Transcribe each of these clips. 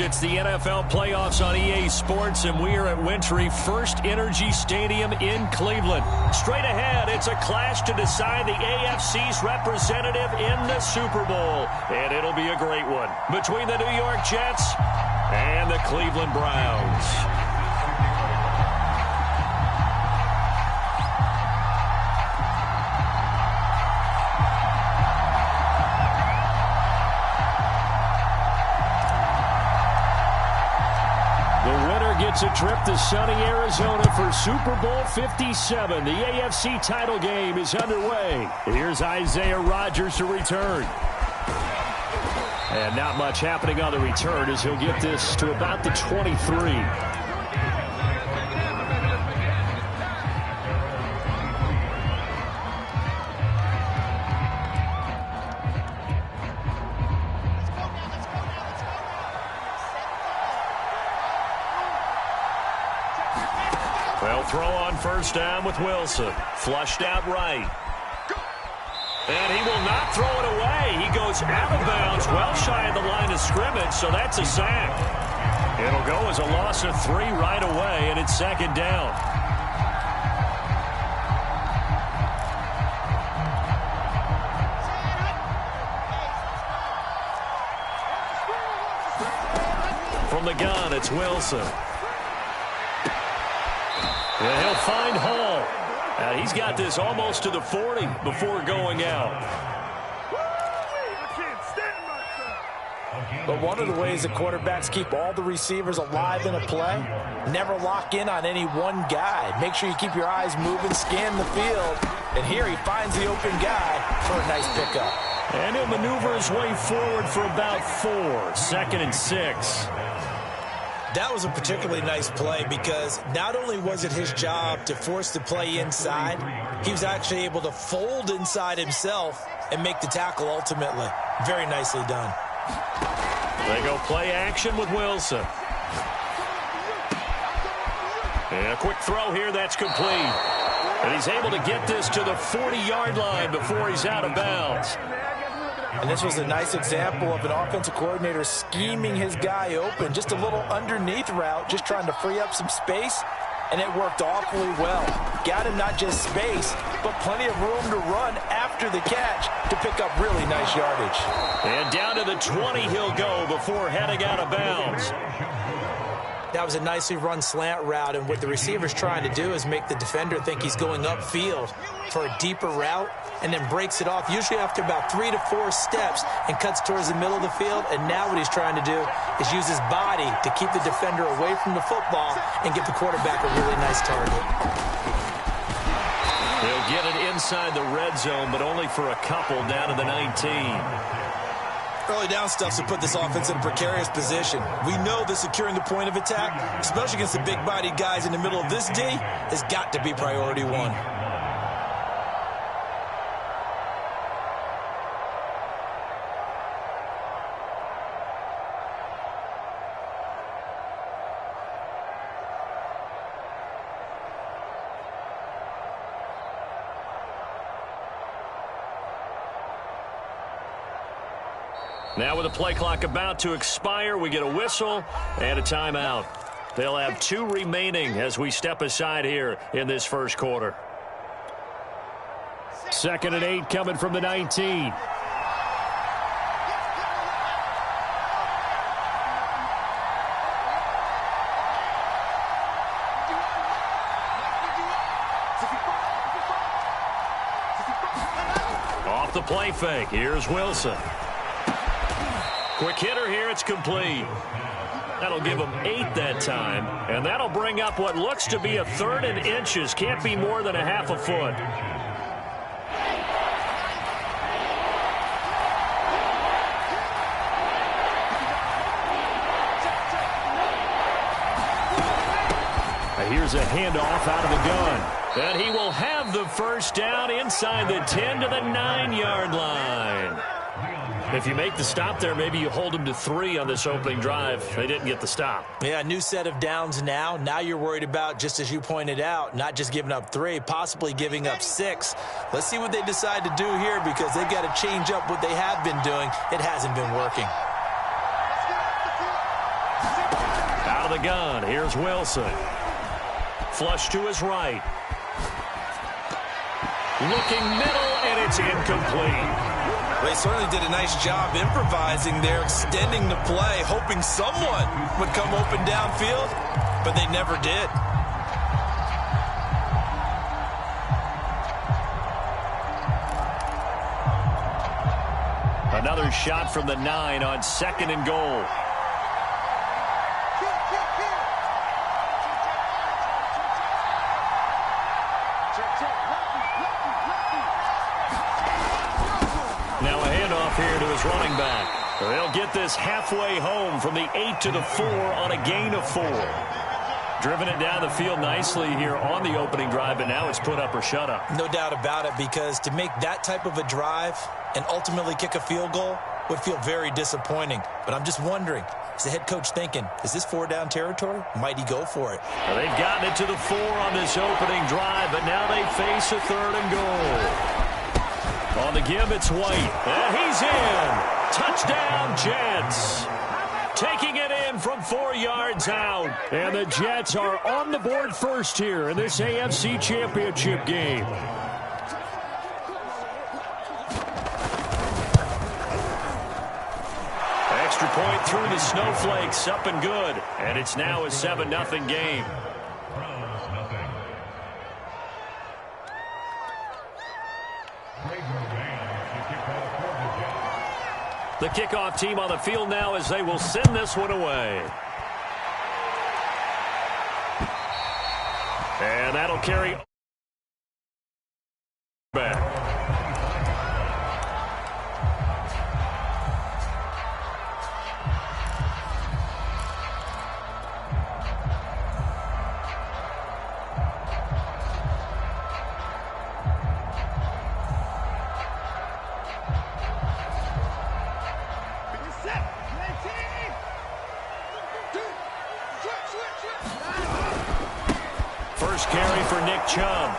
It's the NFL playoffs on EA Sports, and we are at Wintry First Energy Stadium in Cleveland. Straight ahead, it's a clash to decide the AFC's representative in the Super Bowl. And it'll be a great one between the New York Jets and the Cleveland Browns. Gets a trip to sunny Arizona for Super Bowl 57. The AFC title game is underway. Here's Isaiah Rodgers to return. And not much happening on the return as he'll get this to about the 23. Throw on first down with Wilson. Flushed out right. And he will not throw it away. He goes out of bounds, well shy of the line of scrimmage, so that's a sack. It'll go as a loss of 3 right away, and it's second down. From the gun, it's Wilson. And he'll find Hall. And he's got this almost to the 40 before going out. But one of the ways the quarterbacks keep all the receivers alive in a play, never lock in on any one guy. Make sure you keep your eyes moving, scan the field. And here he finds the open guy for a nice pickup. And he'll maneuver his way forward for about 4. 2nd and 6. That was a particularly nice play because not only was it his job to force the play inside, he was actually able to fold inside himself and make the tackle ultimately. Very nicely done. They go play action with Wilson. And a quick throw here that's complete. And he's able to get this to the 40-yard line before he's out of bounds. And this was a nice example of an offensive coordinator scheming his guy open. Just a little underneath route, just trying to free up some space, and it worked awfully well. Got him not just space, but plenty of room to run after the catch to pick up really nice yardage. And down to the 20 he'll go before heading out of bounds. That was a nicely run slant route, and what the receiver's trying to do is make the defender think he's going upfield for a deeper route, and then breaks it off, usually after about 3 to 4 steps, and cuts towards the middle of the field. And now what he's trying to do is use his body to keep the defender away from the football and give the quarterback a really nice target. He'll get it inside the red zone, but only for a couple down to the 19. Early down stuff to put this offense in a precarious position. We know that securing the point of attack, especially against the big-bodied guys in the middle of this D, has got to be priority 1. Now with the play clock about to expire, we get a whistle and a timeout. They'll have 2 remaining as we step aside here in this first quarter. 2nd and 8 coming from the 19. Off the play fake, here's Wilson. Quick hitter here, it's complete. That'll give him 8 that time, and that'll bring up what looks to be a 3rd and inches. Can't be more than a half a foot. Here's a handoff out of the gun. And he will have the first down inside the 10 to the 9-yard line. If you make the stop there, maybe you hold them to 3 on this opening drive. They didn't get the stop. Yeah, new set of downs now. Now you're worried about, just as you pointed out, not just giving up 3, possibly giving up 6. Let's see what they decide to do here because they've got to change up what they have been doing. It hasn't been working. of the gun. Here's Wilson. Flush to his right. Looking middle, and it's incomplete. They certainly did a nice job improvising there, extending the play, hoping someone would come open downfield, but they never did. Another shot from the 9 on 2nd and goal. Now a handoff here to his running back. They'll get this halfway home from the 8 to the 4 on a gain of 4. Driven it down the field nicely here on the opening drive, but now it's put up or shut up. No doubt about it, because to make that type of a drive and ultimately kick a field goal would feel very disappointing. But I'm just wondering, is the head coach thinking, is this 4-down territory? Might he go for it? Well, they've gotten it to the 4 on this opening drive, but now they face a 3rd and goal. On the give, it's White. And he's in. Touchdown, Jets. Taking it in from 4 yards out. And the Jets are on the board first here in this AFC Championship game. Extra point through the snowflakes, up and good. And it's now a 7-0 game. The kickoff team on the field now as they will send this one away. And that'll carry back. First carry for Nick Chubb.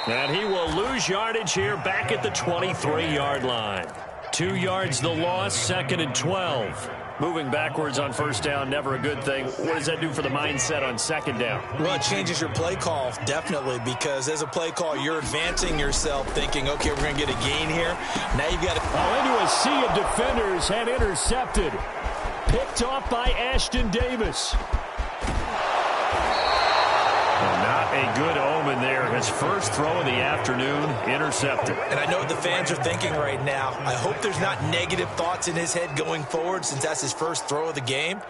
And he will lose yardage here back at the 23-yard line. 2 yards the loss, 2nd and 12. Moving backwards on first down, never a good thing. What does that do for the mindset on 2nd down? Well, it changes your play call, definitely, because as a play call, you're advancing yourself thinking, okay, we're going to get a gain here. Now you've got to... Into a sea of defenders and intercepted. Picked off by Ashton Davis. Not a good omen there. His first throw of the afternoon, intercepted. And I know what the fans are thinking right now. I hope there's not negative thoughts in his head going forward, since that's his first throw of the game.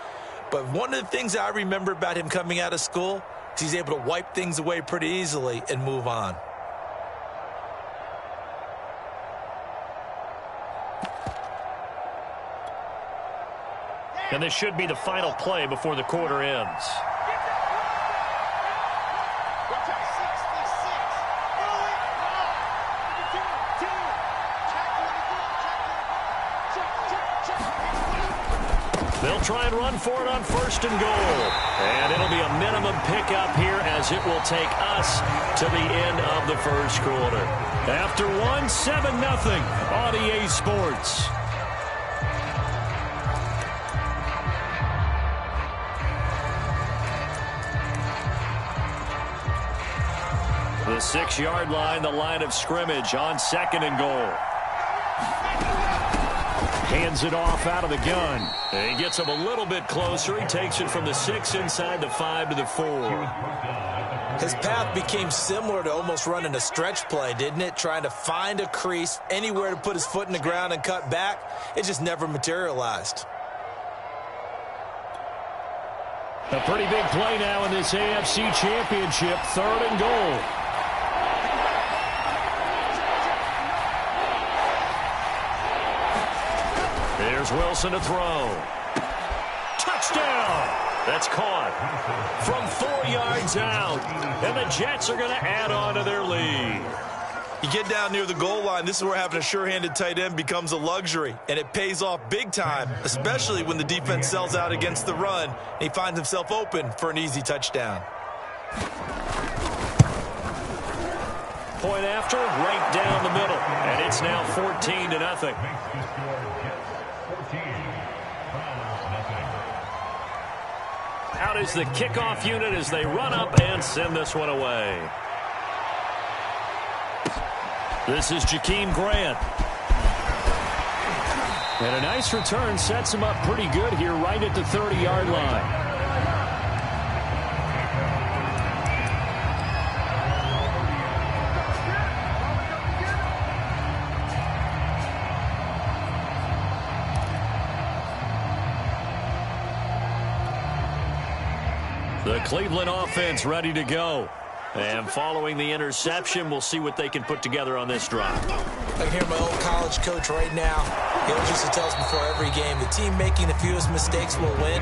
But one of the things I remember about him coming out of school is he's able to wipe things away pretty easily and move on. And this should be the final play before the quarter ends. They'll try and run for it on 1st and goal. And it'll be a minimum pickup here as it will take us to the end of the first quarter. After 7-0 on EA Sports. The 6-yard line, the line of scrimmage on 2nd and goal. Hands it off out of the gun. And he gets him a little bit closer. He takes it from the 6 inside the 5 to the 4. His path became similar to almost running a stretch play, didn't it? Trying to find a crease, anywhere to put his foot in the ground and cut back. It just never materialized. A pretty big play now in this AFC Championship. 3rd and goal. There's Wilson to throw. Touchdown! That's caught from 4 yards out. And the Jets are going to add on to their lead. You get down near the goal line, this is where having a sure-handed tight end becomes a luxury. And it pays off big time, especially when the defense sells out against the run. And he finds himself open for an easy touchdown. Point after, right down the middle. And it's now 14-0. Out is the kickoff unit as they run up and send this one away. This is Jakeem Grant. And a nice return sets him up pretty good here right at the 30-yard line. The Cleveland offense ready to go. And following the interception, we'll see what they can put together on this drive. I can hear my old college coach right now. He always used to tell us before every game, the team making the fewest mistakes will win.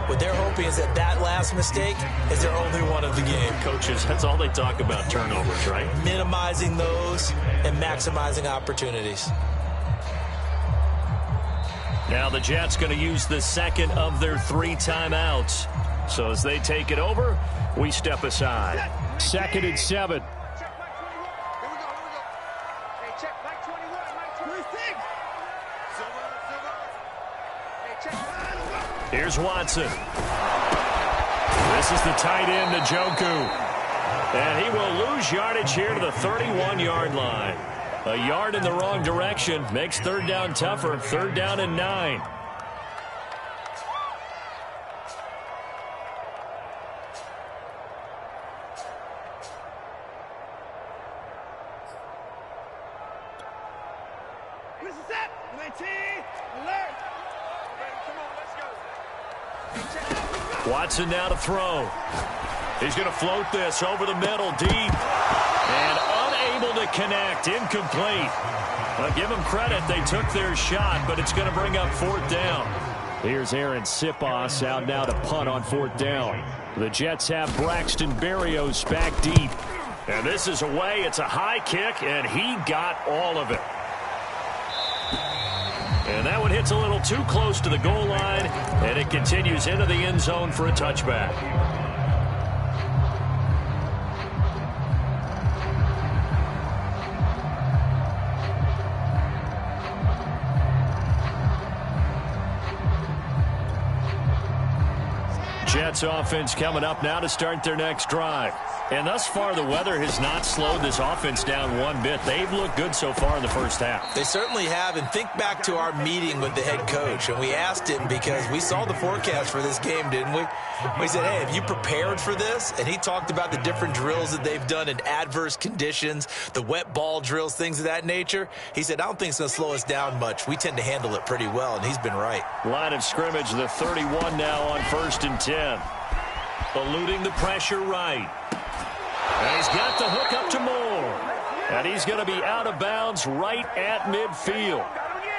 What they're hoping is that last mistake is their only one of the game. Coaches, that's all they talk about, turnovers, right? Minimizing those and maximizing opportunities. Now the Jets going to use the second of their 3 timeouts. So as they take it over, we step aside. 2nd and 7. Here's Watson. This is the tight end, Njoku. And he will lose yardage here to the 31-yard line. A yard in the wrong direction makes 3rd down tougher. 3rd down and 9. Watson now to throw. He's going to float this over the middle, deep. And unable to connect, incomplete. Well, give them credit, they took their shot, but it's going to bring up 4th down. Here's Aaron Sipos out now to punt on 4th down. The Jets have Braxton Berrios back deep. And this is away, it's a high kick, and he got all of it. And that one hits a little too close to the goal line, and it continues into the end zone for a touchback. Jets offense coming up now to start their next drive. And thus far, the weather has not slowed this offense down one bit. They've looked good so far in the first half. They certainly have. And think back to our meeting with the head coach. And we asked him because we saw the forecast for this game, didn't we? We said, hey, have you prepared for this? And he talked about the different drills that they've done in adverse conditions, the wet ball drills, things of that nature. He said, I don't think it's going to slow us down much. We tend to handle it pretty well, and he's been right. Line of scrimmage, the 31 now on 1st and 10. Eluding the pressure right. And he's got the hook up to Moore. And he's going to be out of bounds right at midfield.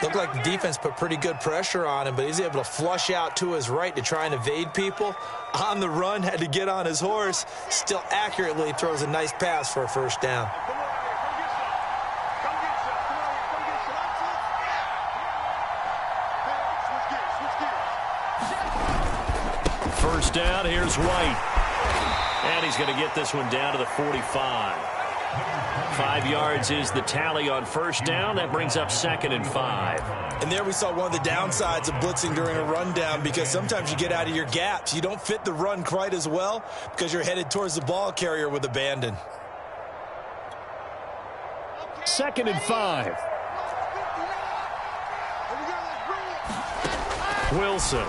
Looked like the defense put pretty good pressure on him, but he's able to flush out to his right to try and evade people. On the run, had to get on his horse. Still accurately throws a nice pass for a 1st down. First down, here's White. And he's going to get this one down to the 45. 5 yards is the tally on 1st down. That brings up 2nd and 5. And there we saw one of the downsides of blitzing during a rundown, because sometimes you get out of your gaps. You don't fit the run quite as well because you're headed towards the ball carrier with abandon. 2nd and 5. Wilson.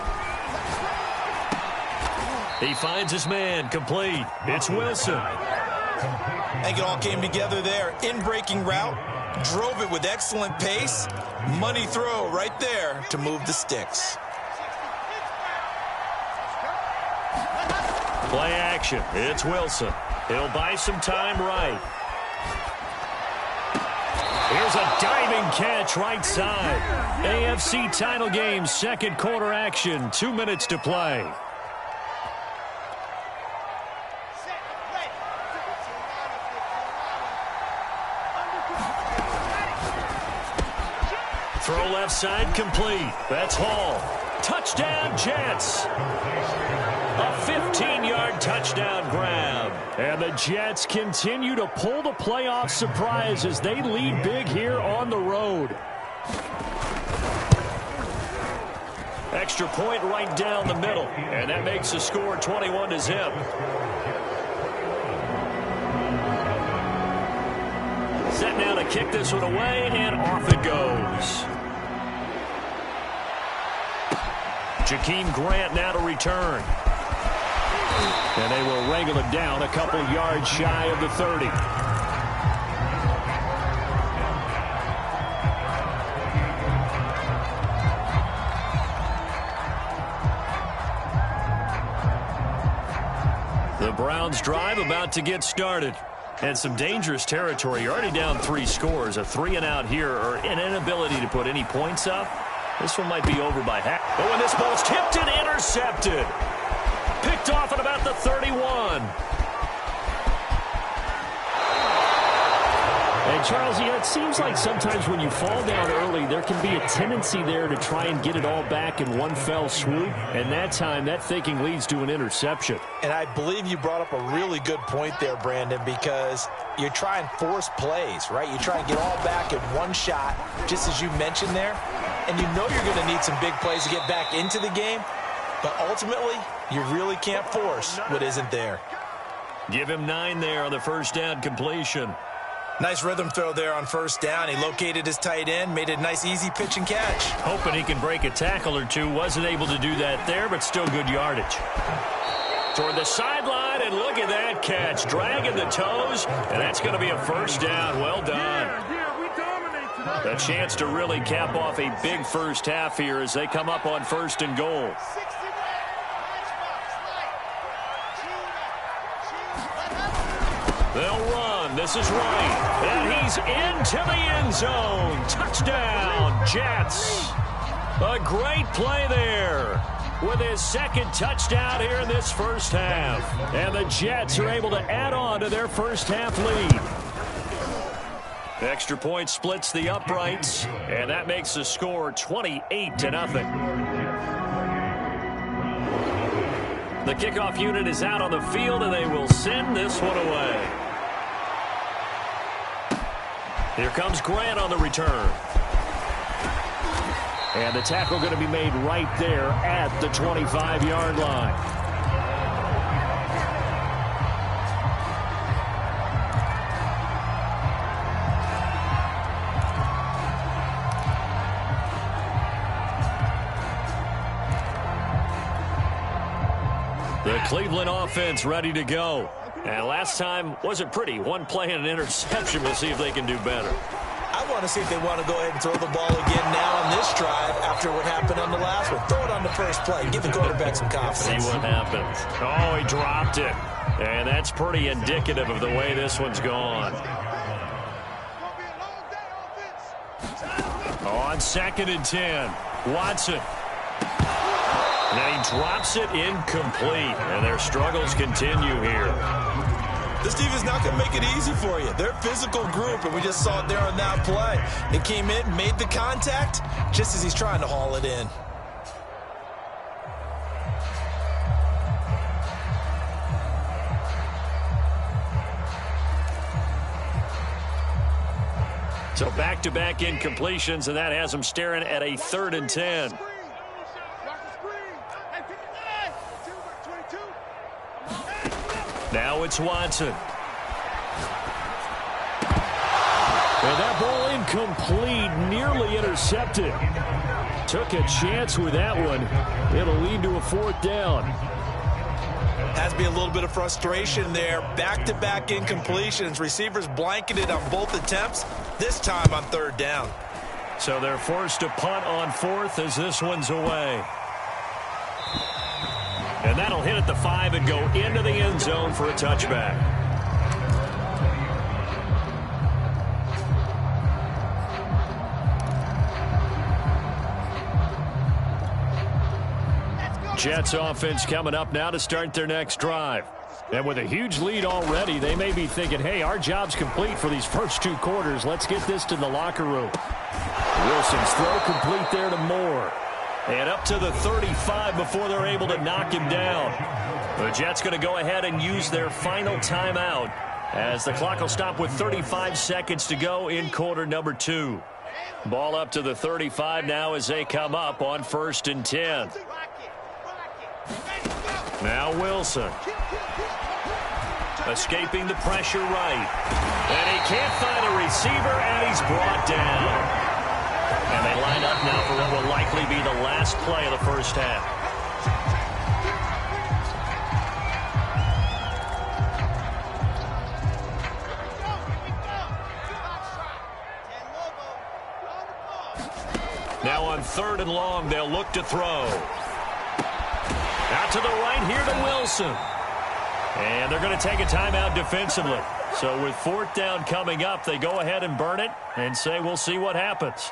He finds his man, complete. It's Wilson. I think it all came together there. In-breaking route, drove it with excellent pace. Money throw right there to move the sticks. Play action. It's Wilson. He'll buy some time right. Here's a diving catch right side. AFC title game, 2nd quarter action. 2 minutes to play. Throw left side complete. That's Hall. Touchdown, Jets. A 15-yard touchdown grab. And the Jets continue to pull the playoff surprise as they lead big here on the road. Extra point right down the middle, and that makes the score 21-0. Set now to kick this one away, and off it goes. Jakeem Grant now to return. And they will wrangle it down a couple yards shy of the 30. The Browns drive about to get started. And some dangerous territory. You're already down 3 scores. A 3-and-out here, or an inability to put any points up. This one might be over by half. Oh, and this ball's tipped and intercepted. Picked off at about the 31. And Charles, it seems like sometimes when you fall down early, there can be a tendency there to try and get it all back in one fell swoop. And that time, that thinking leads to an interception. And I believe you brought up a really good point there, Brandon, because you're trying to force plays, right? You try and get all back in one shot, just as you mentioned there. And you know you're going to need some big plays to get back into the game. But ultimately, you really can't force what isn't there. Give him 9 there on the first down completion. Nice rhythm throw there on first down. He located his tight end, made a nice easy pitch and catch. Hoping he can break a tackle or two. Wasn't able to do that there, but still good yardage. Toward the sideline, and look at that catch. Dragging the toes, and that's going to be a first down. Well done. A chance to really cap off a big first half here as they come up on 1st and goal. They'll run. This is right. And he's into the end zone. Touchdown, Jets. A great play there with his 2nd touchdown here in this first half. And the Jets are able to add on to their first half lead. Extra point splits the uprights, and that makes the score 28-0. The kickoff unit is out on the field, and they will send this one away. Here comes Grant on the return. And the tackle going to be made right there at the 25-yard line. The Cleveland offense ready to go. And last time wasn't pretty. One play and an interception. We'll see if they can do better. I want to see if they want to go ahead and throw the ball again now on this drive after what happened on the last one. Throw it on the first play. Give the quarterback some confidence. See what happens. Oh, he dropped it. And that's pretty indicative of the way this one's gone. On 2nd and 10, Watson. And he drops it incomplete. And their struggles continue here. This defense not going to make it easy for you. They're a physical group, and we just saw it there on that play. They came in, made the contact, just as he's trying to haul it in. So back-to-back incompletions, and that has them staring at a 3rd and 10. Now it's Watson. And that ball incomplete, nearly intercepted. Took a chance with that one. It'll lead to a 4th down. Has to be a little bit of frustration there. Back-to-back incompletions. Receivers blanketed on both attempts, this time on 3rd down. So they're forced to punt on 4th as this one's away. And that'll hit at the 5 and go into the end zone for a touchback. Jets offense coming up now to start their next drive. And with a huge lead already, they may be thinking, hey, our job's complete for these first 2 quarters. Let's get this to the locker room. Wilson's throw complete there to Moore. And up to the 35 before they're able to knock him down. The Jets going to go ahead and use their final timeout as the clock will stop with 35 seconds to go in quarter number 2. Ball up to the 35 now as they come up on 1st and 10. Now Wilson. Escaping the pressure right. And he can't find a receiver, and he's brought down. And they line up now for what will likely be the last play of the first half. Now on 3rd and long, they'll look to throw. Out to the right here to Wilson. And they're going to take a timeout defensively. So with 4th down coming up, they go ahead and burn it and say we'll see what happens.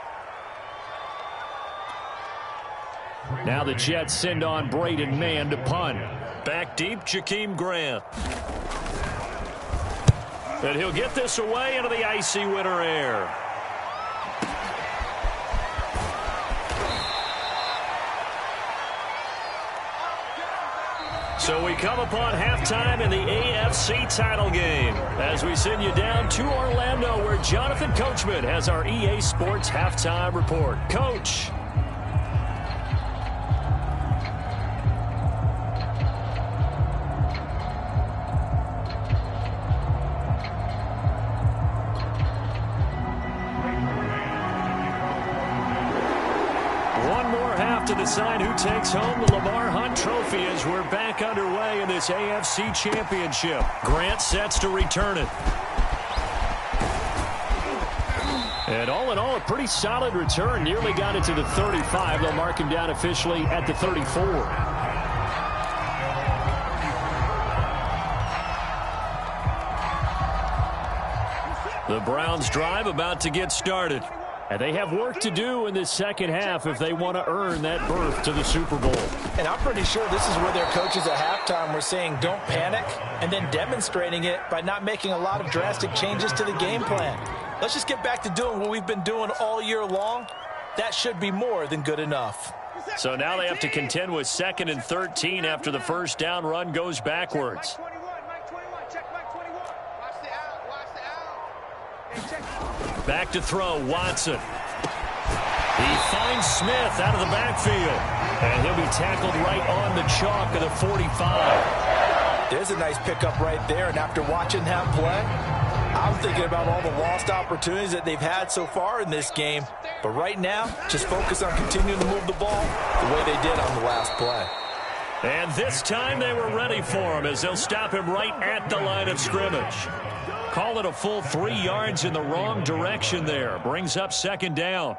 Now the Jets send on Braden Mann to punt. Back deep, Jakeem Grant. And he'll get this away into the icy winter air. So we come upon halftime in the AFC title game as we send you down to Orlando, where Jonathan Coachman has our EA Sports halftime report. Coach. To decide who takes home the Lamar Hunt Trophy as we're back underway in this AFC Championship. Grant sets to return it. And all in all, a pretty solid return. Nearly got it to the 35. They'll mark him down officially at the 34. The Browns drive about to get started. And they have work to do in this second half if they want to earn that berth to the Super Bowl. And I'm pretty sure this is where their coaches at halftime were saying don't panic, and then demonstrating it by not making a lot of drastic changes to the game plan. Let's just get back to doing what we've been doing all year long. That should be more than good enough. So now they have to contend with 2nd and 13 after the first down run goes backwards. Back to throw, Watson. He finds Smith out of the backfield. And he'll be tackled right on the chalk of the 45. There's a nice pickup right there. And after watching that play, I'm thinking about all the lost opportunities that they've had so far in this game. But right now, just focus on continuing to move the ball the way they did on the last play. And this time they were ready for him as they'll stop him right at the line of scrimmage. Call it a full 3 yards in the wrong direction there. Brings up 2nd down.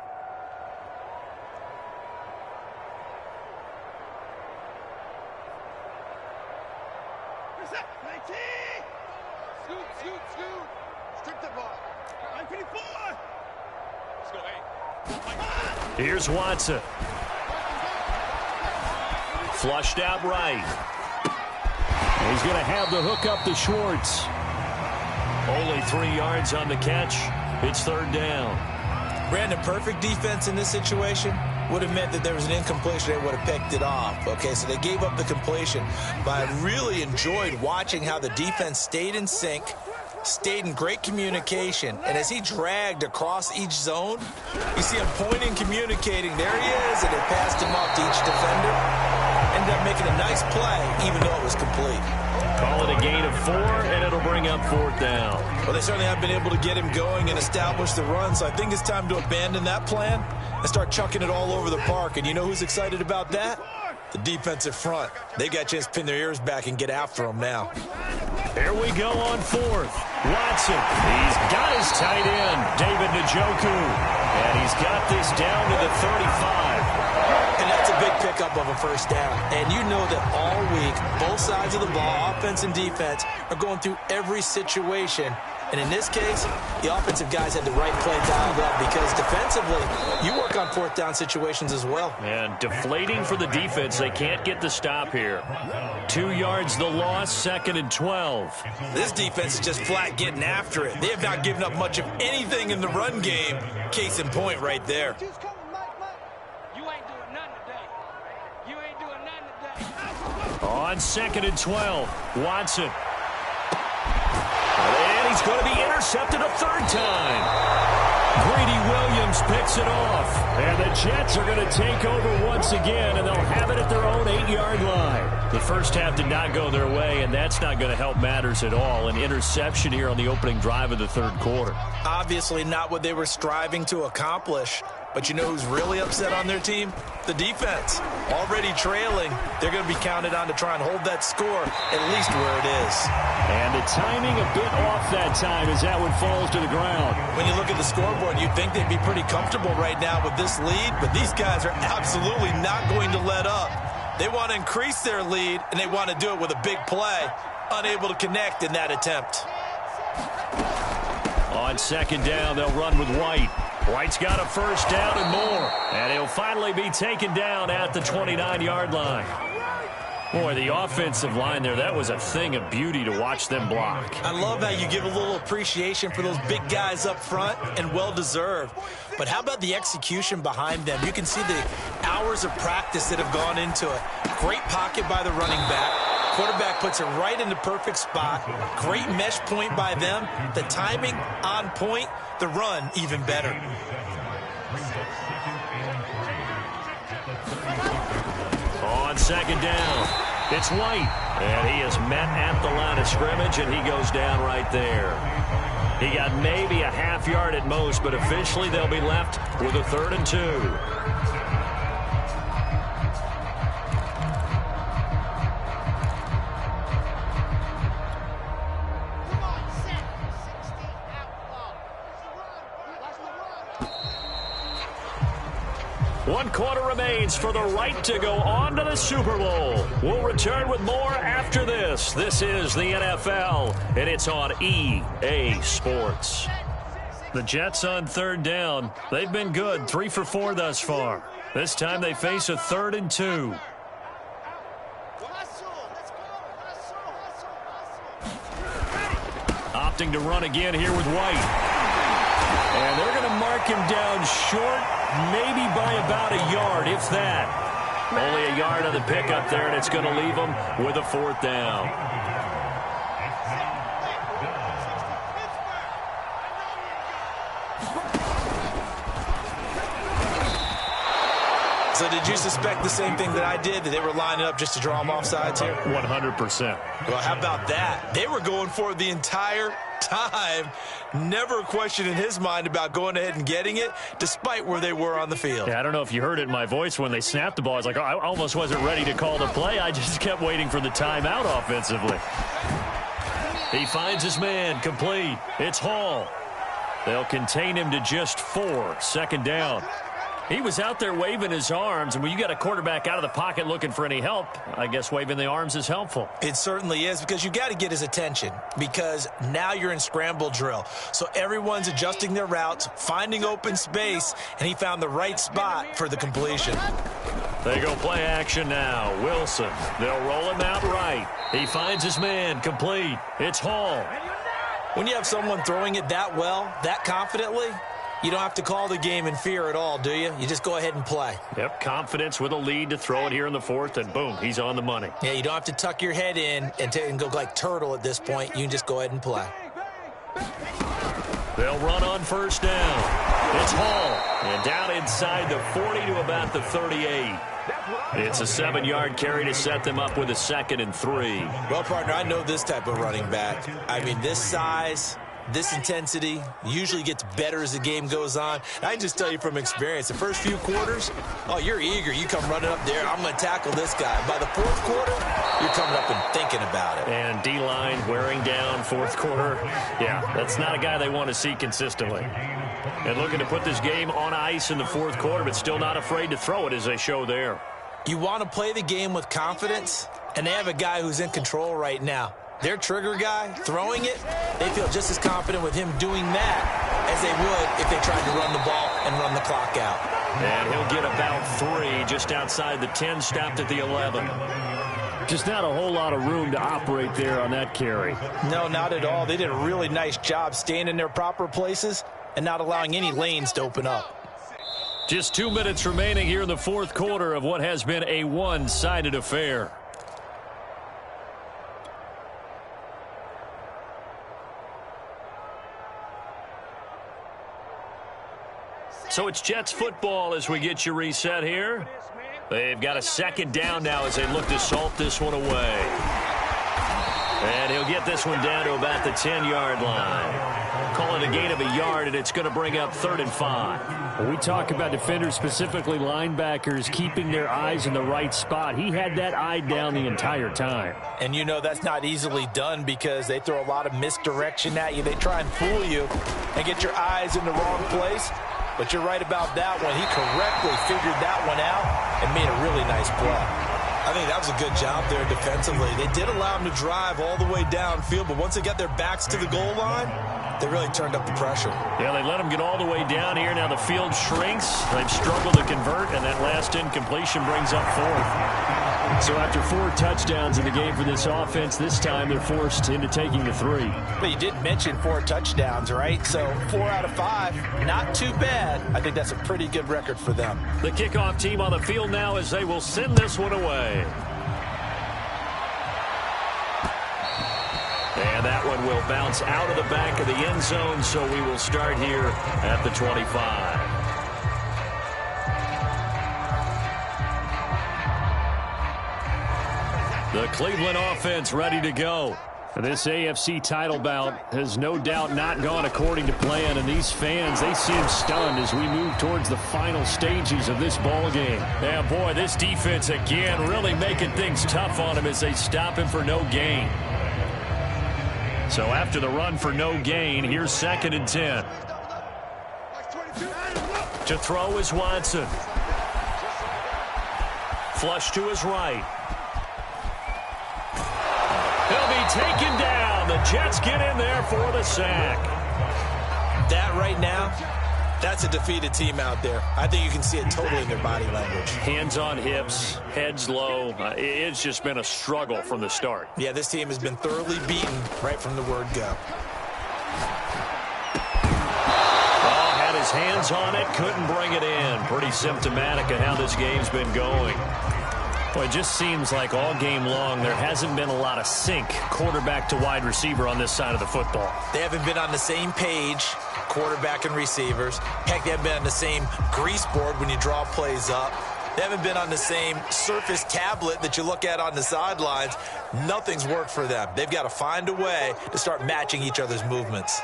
Here's Watson. Flushed out right. He's going to have the hook up to Schwartz. Only 3 yards on the catch. It's 3rd down. Brandon, perfect defense in this situation would have meant that there was an incompletion. They would have picked it off. Okay, so they gave up the completion. But I really enjoyed watching how the defense stayed in sync, stayed in great communication. And as he dragged across each zone, you see him pointing, communicating. There he is, and they passed him off to each defender. Ended up making a nice play, even though it was complete. Call it a gain of 4, and it'll bring up 4th down. Well, they certainly have been able to get him going and establish the run, so I think it's time to abandon that plan and start chucking it all over the park. And you know who's excited about that? The defensive front. They got a chance to pin their ears back and get after him now. Here we go on 4th. Watson, he's got his tight end, David Njoku. And he's got this down to the 35. And that's a big pickup of a first down. And you know that all week, both sides of the ball, offense and defense, are going through every situation. And in this case, the offensive guys had the right play dialed up because defensively, you work on 4th down situations as well. And deflating for the defense. They can't get the stop here. 2 yards the loss, 2nd and 12. This defense is just flat getting after it. They have not given up much of anything in the run game. Case in point right there. On 2nd and 12, Watson. And he's going to be intercepted a 3rd time. Greedy Williams picks it off. And the Jets are going to take over once again, and they'll have it at their own 8-yard line. The first half did not go their way, and that's not going to help matters at all. An interception here on the opening drive of the third quarter. Obviously not what they were striving to accomplish. But you know who's really upset on their team? The defense. Already trailing, they're going to be counted on to try and hold that score at least where it is. And the timing a bit off that time as that one falls to the ground. When you look at the scoreboard, you'd think they'd be pretty comfortable right now with this lead, but these guys are absolutely not going to let up. They want to increase their lead, and they want to do it with a big play. Unable to connect in that attempt. On second down, they'll run with White. White's got a first down and more. And he'll finally be taken down at the 29-yard line. Boy, the offensive line there, that was a thing of beauty to watch them block. I love how you give a little appreciation for those big guys up front, and well-deserved. But how about the execution behind them? You can see the hours of practice that have gone into it. Great pocket by the running back. Quarterback puts it right in the perfect spot. Great mesh point by them. The timing on point. The run even better. On second down, it's White. And he is met at the line of scrimmage, and he goes down right there. He got maybe a half yard at most, but officially they'll be left with a 3rd and 2. One quarter remains for the right to go on to the Super Bowl. We'll return with more after this. This is the NFL, and it's on EA Sports. The Jets on 3rd down. They've been good, 3 for 4 thus far. This time they face a 3rd and 2. Opting to run again here with White. And they're going to mark him down short, maybe by about a yard, if that. Only a yard on the pickup there, and it's going to leave them with a 4th down. So did you suspect the same thing that I did, that they were lining up just to draw them off sides here? 100%. Well, how about that? They were going for it the entire time. Never a question in his mind about going ahead and getting it, despite where they were on the field. Yeah, I don't know if you heard it in my voice when they snapped the ball. I was like, oh, I almost wasn't ready to call the play. I just kept waiting for the timeout offensively. He finds his man, complete. It's Hall. They'll contain him to just 4, 2nd down. He was out there waving his arms, and when you got a quarterback out of the pocket looking for any help, I guess waving the arms is helpful. It certainly is, because you got to get his attention, because now you're in scramble drill. So everyone's adjusting their routes, finding open space, and he found the right spot for the completion. They go play action now. Wilson. They'll roll him out right. He finds his man, complete. It's Hall. When you have someone throwing it that well, that confidently, you don't have to call the game in fear at all, do you? You just go ahead and play. Yep, confidence with a lead to throw it here in the 4th, and boom, he's on the money. Yeah, you don't have to tuck your head in and go like turtle at this point. You can just go ahead and play. They'll run on 1st down. It's Hall, and down inside the 40 to about the 38. It's a 7-yard carry to set them up with a 2nd and 3. Well, partner, I know this type of running back. I mean, this size, this intensity usually gets better as the game goes on. I can just tell you from experience, the first few quarters, oh, you're eager. You come running up there, I'm going to tackle this guy. By the 4th quarter, you're coming up and thinking about it. And D-line wearing down 4th quarter. Yeah, that's not a guy they want to see consistently. And looking to put this game on ice in the 4th quarter, but still not afraid to throw it as they show there. You want to play the game with confidence, and they have a guy who's in control right now. Their trigger guy, throwing it, they feel just as confident with him doing that as they would if they tried to run the ball and run the clock out. And he'll get about 3 just outside the 10, stopped at the 11. Just not a whole lot of room to operate there on that carry. No, not at all. They did a really nice job staying in their proper places and not allowing any lanes to open up. Just 2 minutes remaining here in the 4th quarter of what has been a one-sided affair. So it's Jets football as we get you reset here. They've got a second down now as they look to salt this one away. And he'll get this one down to about the 10-yard line. Call it a gain of a yard, and it's going to bring up 3rd and 5. When we talk about defenders, specifically linebackers, keeping their eyes in the right spot. He had that eye down the entire time. And you know that's not easily done because they throw a lot of misdirection at you. They try and fool you and get your eyes in the wrong place. But you're right about that one. He correctly figured that one out and made a really nice play. I think that was a good job there defensively. They did allow him to drive all the way downfield, but once they got their backs to the goal line, they really turned up the pressure. Yeah, they let him get all the way down here. Now the field shrinks. They've struggled to convert, and that last incompletion brings up 4th. So after 4 touchdowns in the game for this offense, this time they're forced into taking the 3. But you did mention 4 touchdowns, right? So 4 out of 5, not too bad. I think that's a pretty good record for them. The kickoff team on the field now as they will send this one away. And that one will bounce out of the back of the end zone, so we will start here at the 25. The Cleveland offense ready to go. This AFC title bout has no doubt not gone according to plan, and these fans, they seem stunned as we move towards the final stages of this ball game. Yeah, boy, this defense again really making things tough on him as they stop him for no gain. So after the run for no gain, here's 2nd and 10. To throw is Watson. Flush to his right. He'll be taken down. The Jets get in there for the sack. That right now, that's a defeated team out there. I think you can see it totally in their body language. Hands on hips, heads low. It's just been a struggle from the start. Yeah, this team has been thoroughly beaten right from the word go. Oh, had his hands on it, couldn't bring it in. Pretty symptomatic of how this game's been going. Well, it just seems like all game long there hasn't been a lot of sync quarterback to wide receiver on this side of the football. They haven't been on the same page, quarterback and receivers. Heck, they haven't been on the same grease board when you draw plays up. They haven't been on the same Surface tablet that you look at on the sidelines. Nothing's worked for them. They've got to find a way to start matching each other's movements.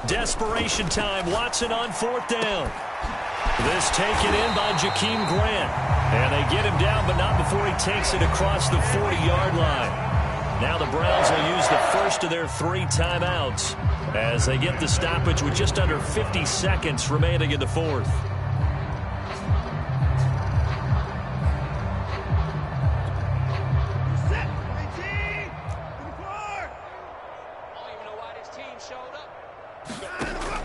Desperation time. Watson on 4th down. This taken in by Jakeem Grant. And they get him down, but not before he takes it across the 40-yard line. Now the Browns will use the first of their 3 timeouts as they get the stoppage with just under 50 seconds remaining in the 4th.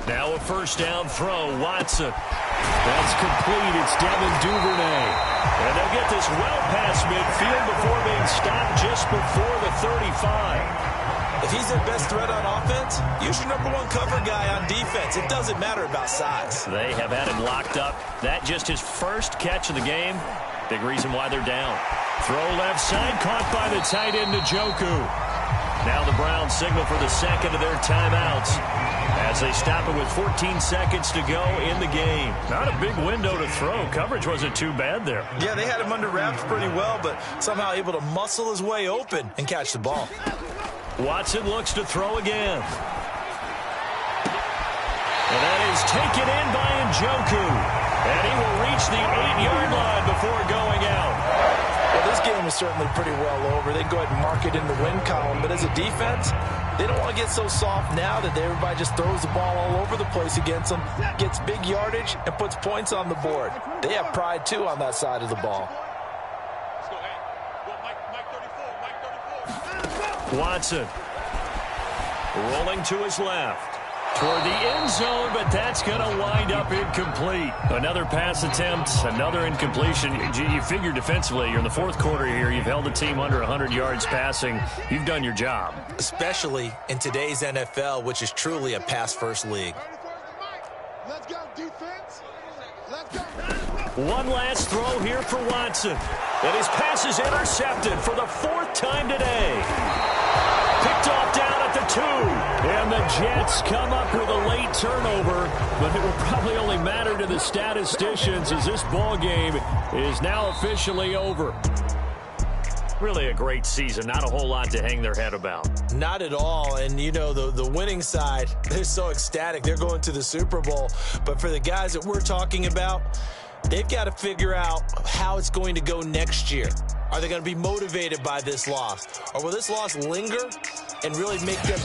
Now a 1st down throw. Watson. That's complete. It's Devin Duvernay. And they'll get this well past midfield before being stopped just before the 35. If he's their best threat on offense, use your #1 cover guy on defense. It doesn't matter about size. They have had him locked up. That just his first catch of the game. Big reason why they're down. Throw left side, caught by the tight end, Njoku. Now the Browns signal for the second of their timeouts as they stop it with 14 seconds to go in the game. Not a big window to throw. Coverage wasn't too bad there. Yeah, they had him under wraps pretty well, but somehow able to muscle his way open and catch the ball. Watson looks to throw again. And that is taken in by Njoku. And he will reach the 8-yard line before going out. Well, this game is certainly pretty well over. They can go ahead and mark it in the win column. But as a defense, they don't want to get so soft now that everybody just throws the ball all over the place against them, gets big yardage, and puts points on the board. They have pride, too, on that side of the ball. Watson rolling to his left toward the end zone, but that's going to wind up incomplete. Another pass attempt, another incompletion. You figure defensively, you're in the 4th quarter here. You've held the team under 100 yards passing. You've done your job. Especially in today's NFL, which is truly a pass-first league. Let's go, defense. Let's go. One last throw here for Watson. And his pass is intercepted for the 4th time today. Picked off down at the 2. And the Jets come up with a late turnover, but it will probably only matter to the statisticians as this ball game is now officially over. Really a great season. Not a whole lot to hang their head about. Not at all. And, you know, the winning side, they're so ecstatic. They're going to the Super Bowl. But for the guys that we're talking about, they've got to figure out how it's going to go next year. Are they going to be motivated by this loss? Or will this loss linger and really make them,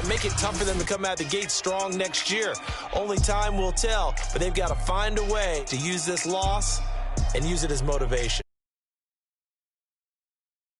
make it tough for them to come out the gate strong next year? Only time will tell. But they've got to find a way to use this loss and use it as motivation.